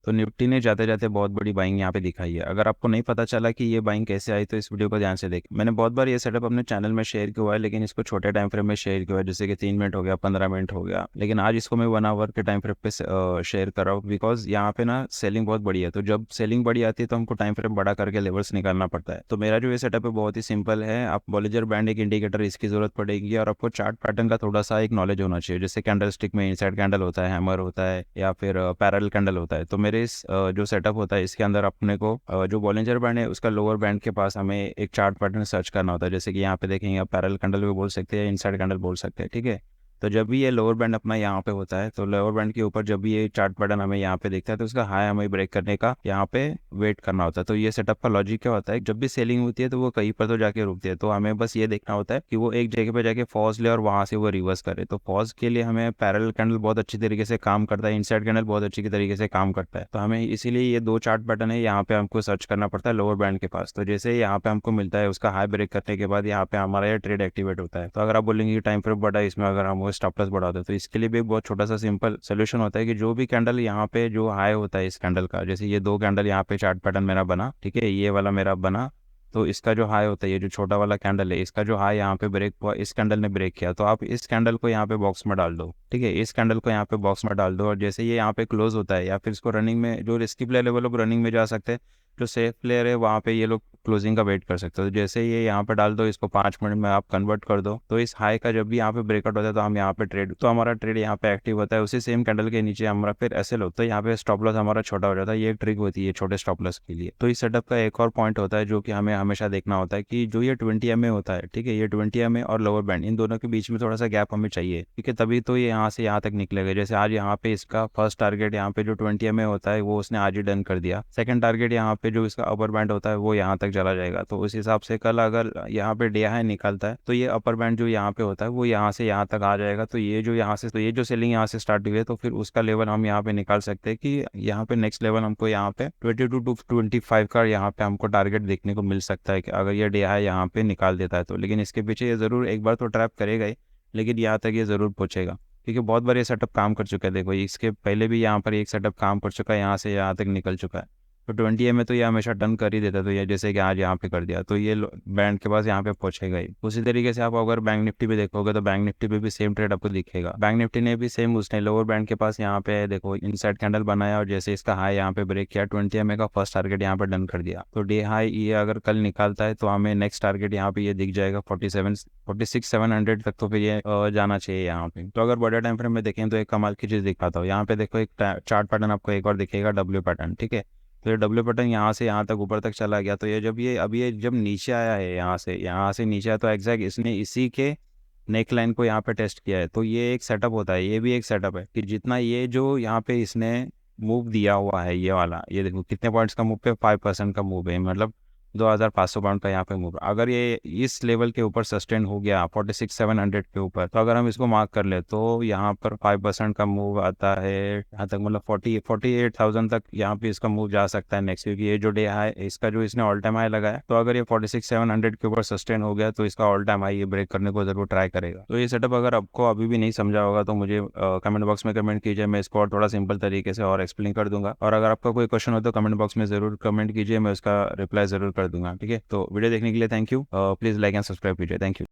तो निफ्टी ने जाते जाते बहुत बड़ी बाइंग यहाँ पे दिखाई है। अगर आपको नहीं पता चला कि ये बाइंग कैसे आई तो इस वीडियो को ध्यान से देख। मैंने बहुत बार ये सेटअप अपने चैनल में शेयर किया हुआ है, लेकिन इसको छोटे टाइम फ्रेम में शेयर किया हुआ है, जैसे कि 3 मिनट हो गया, 15 मिनट हो गया। लेकिन आज इसको मैं 1 आवर के टाइम फ्रेम पे शेयर कर रहा हूँ, बिकॉज यहाँ पे ना सेलिंग बहुत बड़ी है। तो जब सेलिंग बड़ी आती है तो हमको टाइम फ्रेम बड़ा करके लेवल्स निकालना पड़ता है। तो मेरा जो ये सेटअप है बहुत ही सिंपल है। आप बॉलिंजर बैंड एक इंडिकेटर इसकी जरूरत पड़ेगी, और आपको चार्ट पैटर्न का थोड़ा सा एक नॉलेज होना चाहिए। जैसे कैंडल स्टिक में इनसाइड कैंडल होता है, हैमर होता है, या फिर पैरेलल कैंडल होता है। तो मेरे इस जो सेटअप होता है इसके अंदर अपने को जो बॉलिंजर बैंड है उसका लोअर बैंड के पास हमें एक चार्ट पैटर्न सर्च करना होता है। जैसे कि यहाँ पे देखेंगे आप पैरेलल कैंडल भी बोल सकते हैं, इनसाइड कैंडल बोल सकते हैं, ठीक है। तो जब भी ये लोअर बैंड अपना यहाँ पे होता है, तो लोअर बैंड के ऊपर जब भी ये चार्ट पैटर्न हमें यहाँ पे दिखता है तो उसका हाई हमें ब्रेक करने का यहाँ पे वेट करना होता है। तो ये सेटअप का लॉजिक क्या होता है, जब भी सेलिंग होती है तो वो कहीं पर तो जाके रुकती है, तो हमें बस ये देखना होता है कि वो एक जगह पे जाके पॉज ले और वहां से वो रिवर्स करे। तो पॉज के लिए हमें पैरेलल कैंडल बहुत अच्छी तरीके से काम करता है, इनसाइड कैंडल बहुत अच्छी तरीके से काम करता है। तो हमें इसीलिए ये दो चार्ट पैटर्न है यहाँ पे हमको सर्च करना पड़ता है लोअर बैंड के पास। तो जैसे यहाँ पे हमको मिलता है उसका हाई ब्रेक करने के बाद यहाँ पे हमारा ये ट्रेड एक्टिवेट होता है। तो अगर आप बोलेंगे कि टाइम फ्रेम बड़ा है, इसमें अगर हम वो स्टॉप लॉस बढ़ा दें, तो इसके लिए भी एक बहुत छोटा सा सिंपल सोल्यूशन होता है कि जो भी कैंडल यहाँ पे जो हाई होता है इस कैंडल का, जैसे ये दो कैंडल यहाँ पे चार्ट पैटर्न मेरा बना, ठीक है, ये वाला मेरा बना, तो इसका जो हाई होता है, ये जो छोटा वाला कैंडल है इसका जो हाई यहाँ पे ब्रेक हुआ, इस कैंडल ने ब्रेक किया, तो आप इस कैंडल को यहाँ पे बॉक्स में डाल दो, ठीक है, इस कैंडल को यहाँ पे बॉक्स में डाल दो। और जैसे ये यहाँ पे क्लोज होता है, या फिर इसको रनिंग में, जो रिस्की प्लेयर है वो लोग रनिंग में जा सकते हैं, जो सेफ प्लेयर है वहाँ पे ये लोग क्लोजिंग का वेट कर सकते हो। तो जैसे ये यहाँ पे डाल दो, इसको 5 मिनट में आप कन्वर्ट कर दो, तो इस हाई का जब भी यहाँ पे ब्रेकआउट होता है तो हम यहाँ पे ट्रेड, तो हमारा ट्रेड यहाँ पे एक्टिव होता है। उसी सेम कैंडल के नीचे हमारा फिर ऐसे होता है, यहाँ पे स्टॉप लॉस हमारा छोटा हो जाता है। ये एक ट्रिक होती है छोटे स्टॉप लॉस के लिए। तो इस सेटअप का एक और पॉइंट होता है जो कि हमें हमेशा देखना होता है कि जो ये 20 MA होता है, ठीक है, ये 20 MA और लोअर बैंड, इन दोनों के बीच में थोड़ा सा गैप हमें चाहिए, ठीक है, तभी तो ये यहाँ से यहाँ तक निकलेगा। जैसे आज यहाँ पे इसका फर्स्ट टारगेट यहाँ पे जो 20 MA होता है वो उसने आज ही डन कर दिया। सेकंड टारगेट यहाँ पे जो इसका अपर बैंड होता है वो यहाँ तक चला जाएगा। तो उस हिसाब से कल अगर यहाँ पे डे हाई निकलता है तो ये अपर बैंड जो यहाँ पे होता है वो यहाँ से यहाँ तक आ जाएगा। तो ये जो यहाँ से, तो ये जो सेलिंग यहाँ से स्टार्ट हुई है, तो फिर उसका लेवल हम यहाँ पे निकाल सकते हैं कि यहाँ पे नेक्स्ट लेवल हमको यहाँ पे 22 to 25 का यहाँ पे हमको टारगेट देखने को मिल सकता है कि अगर ये डे हाई यहाँ पे निकाल देता है तो। लेकिन इसके पीछे ये जरूर एक बार तो ट्रैप करेगा ही, लेकिन यहाँ तक ये जरूर पहुंचेगा, क्योंकि बहुत बार ये सेटअप काम कर चुका है। देखो इसके पहले भी यहाँ पर एक सेटअप काम कर चुका है, यहाँ से यहाँ तक निकल चुका है। तो 20 MA तो ये हमेशा डन कर ही देता है। तो ये जैसे कि आज यहाँ पे कर दिया, तो ये बैंड के पास यहाँ पे पहुंचेगा ही। उसी तरीके से आप अगर बैंक निफ्टी पे देखोगे तो बैंक निफ्टी पे भी सेम ट्रेड आपको दिखेगा। बैंक निफ्टी ने भी सेम, उसने लोअर बैंड के पास यहाँ पे देखो इनसाइड कैंडल बनाया, और जैसे इसका हाई यहाँ पे ब्रेक किया, 20 MA का फर्स्ट टारगेट यहाँ पे डन कर दिया। तो डे हाई ये अगर कल निकालता है तो हमें नेक्स्ट टारगेट यहाँ पे ये दिख जाएगा 46,700 तक। तो फिर ये जाना चाहिए यहाँ पे। तो अगर बड़े टाइम फ्रेम में देखें तो एक कमाल की चीज दिखाता हूँ। यहाँ पे देखो एक चार्ट पैटर्न आपको एक और दिखेगा, डब्ल्यू पैटर्न, ठीक है। तो ये डब्ल्यू पैटर्न यहाँ से यहाँ तक ऊपर तक चला गया। तो ये जब ये अभी ये जब नीचे आया है, यहाँ से नीचे आया, तो एग्जैक्ट इसने इसी के नेक लाइन को यहाँ पे टेस्ट किया है। तो ये एक सेटअप होता है, ये भी एक सेटअप है कि जितना ये जो यहाँ पे इसने मूव दिया हुआ है, ये वाला, ये देखो कितने पॉइंट्स का मूव पे, 5% का मूव है, मतलब 2500 पॉइंट का यहाँ पे मूव। अगर ये इस लेवल के ऊपर सस्टेन हो गया 46,700 के ऊपर, तो अगर हम इसको मार्क कर ले तो यहाँ पर 5% का मूव आता है यहाँ तक, मतलब 48,000 तक यहाँ पे इसका मूव जा सकता है नेक्स्ट। क्योंकि ये जो डे हाई इसका जो इसने ऑल टाइम हाई लगाया, तो अगर ये 46,700 के ऊपर सस्टेन हो गया तो इसका ऑल टाइम हाई ये ब्रेक करने को जरूर ट्राई करेगा। तो ये सेटअप अगर आपको अभी भी नहीं समझा होगा तो मुझे कमेंट बॉक्स में कमेंट कीजिए, मैं इसको और थोड़ा सिंपल तरीके से और एक्सप्लेन कर दूंगा। और अगर आपका कोई क्वेश्चन हो तो कमेंट बॉक्स में जरूर कमेंट कीजिए, मैं उसका रिप्लाई जरूर कर दूंगा, ठीक है। तो वीडियो देखने के लिए thank you. Please like and subscribe कीजिए, थैंक यू।